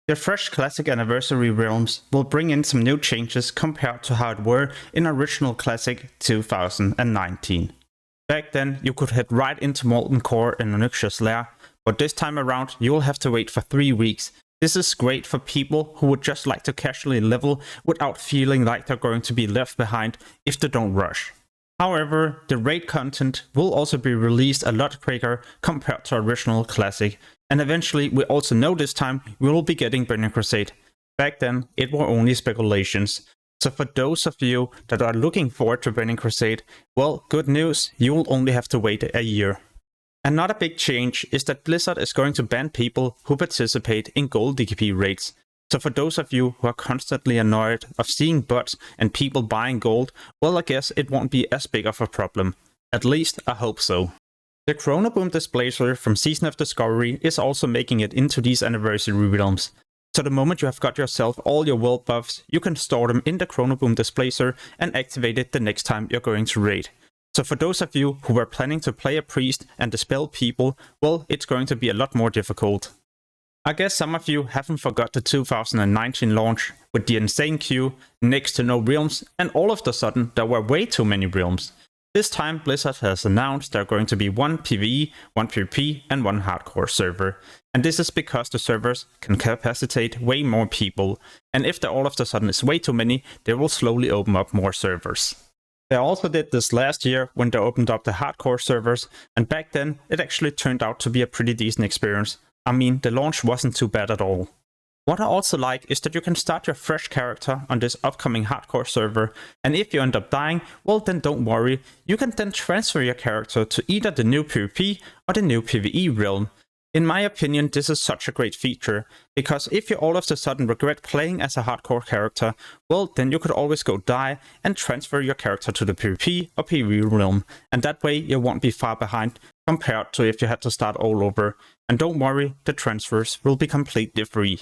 The fresh Classic Anniversary realms will bring in some new changes compared to how it were in original Classic 2019. Back then, you could head right into Molten Core in Onyxia's Lair, but this time around you will have to wait for 3 weeks. This is great for people who would just like to casually level without feeling like they're going to be left behind if they don't rush. However, the raid content will also be released a lot quicker compared to original Classic, and eventually we also know this time we will be getting Burning Crusade. Back then it were only speculations, so for those of you that are looking forward to Burning Crusade, well, good news, you will only have to wait a year. Another big change is that Blizzard is going to ban people who participate in gold DKP raids. So for those of you who are constantly annoyed of seeing bots and people buying gold, well, I guess it won't be as big of a problem. At least I hope so. The Chronoboom Displacer from Season of Discovery is also making it into these anniversary realms. So the moment you have got yourself all your world buffs, you can store them in the Chronoboom Displacer and activate it the next time you're going to raid. So for those of you who were planning to play a priest and dispel people, well, it's going to be a lot more difficult. I guess some of you haven't forgot the 2019 launch with the insane queue, next to no realms, and all of a sudden there were way too many realms. This time Blizzard has announced there are going to be 1 PvE, 1 PvP and 1 hardcore server. And this is because the servers can capacitate way more people, and if there all of a sudden is way too many, they will slowly open up more servers. They also did this last year when they opened up the hardcore servers, and back then it actually turned out to be a pretty decent experience. I mean, the launch wasn't too bad at all. What I also like is that you can start your fresh character on this upcoming hardcore server, and if you end up dying, well then don't worry, you can then transfer your character to either the new PvP or the new PvE realm. In my opinion, this is such a great feature, because if you all of a sudden regret playing as a hardcore character, well then you could always go die and transfer your character to the PvP or PvE realm, and that way you won't be far behind compared to if you had to start all over. And don't worry, the transfers will be completely free.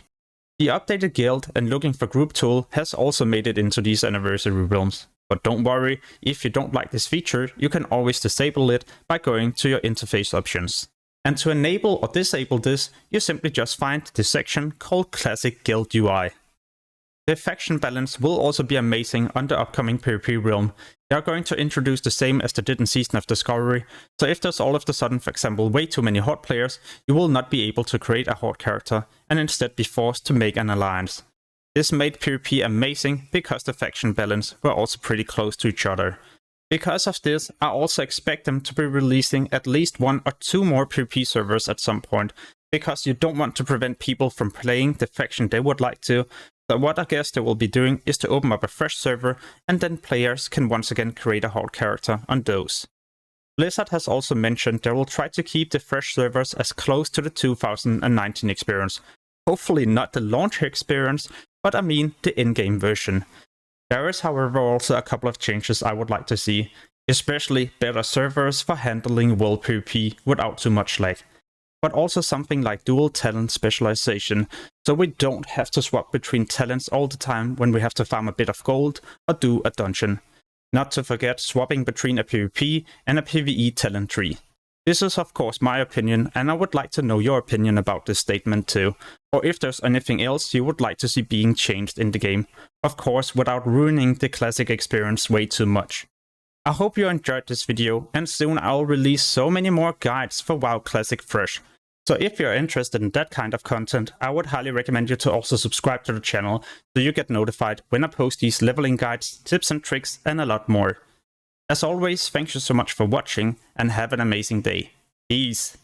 The updated guild and looking for group tool has also made it into these anniversary realms. But don't worry, if you don't like this feature, you can always disable it by going to your interface options. And to enable or disable this, you simply just find this section called Classic Guild UI. The faction balance will also be amazing on the upcoming PvP realm. They are going to introduce the same as they did in Season of Discovery, so if there's all of a sudden, for example, way too many Horde players, you will not be able to create a Horde character and instead be forced to make an alliance. This made PvP amazing because the faction balance were also pretty close to each other. Because of this, I also expect them to be releasing at least 1 or 2 more PvP servers at some point, because you don't want to prevent people from playing the faction they would like to. So what I guess they will be doing is to open up a fresh server, and then players can once again create a Horde character on those. Blizzard has also mentioned they will try to keep the fresh servers as close to the 2019 experience. Hopefully not the launch experience, but I mean the in-game version. There is however also a couple of changes I would like to see, especially better servers for handling world PvP without too much lag. But also something like dual talent specialization, so we don't have to swap between talents all the time when we have to farm a bit of gold or do a dungeon. Not to forget swapping between a PvP and a PvE talent tree. This is of course my opinion, and I would like to know your opinion about this statement too, or if there's anything else you would like to see being changed in the game, of course without ruining the classic experience way too much. I hope you enjoyed this video, and soon I'll release so many more guides for WoW Classic Fresh. So if you're interested in that kind of content, I would highly recommend you to also subscribe to the channel so you get notified when I post these leveling guides, tips and tricks and a lot more. As always, thank you so much for watching and have an amazing day. Peace!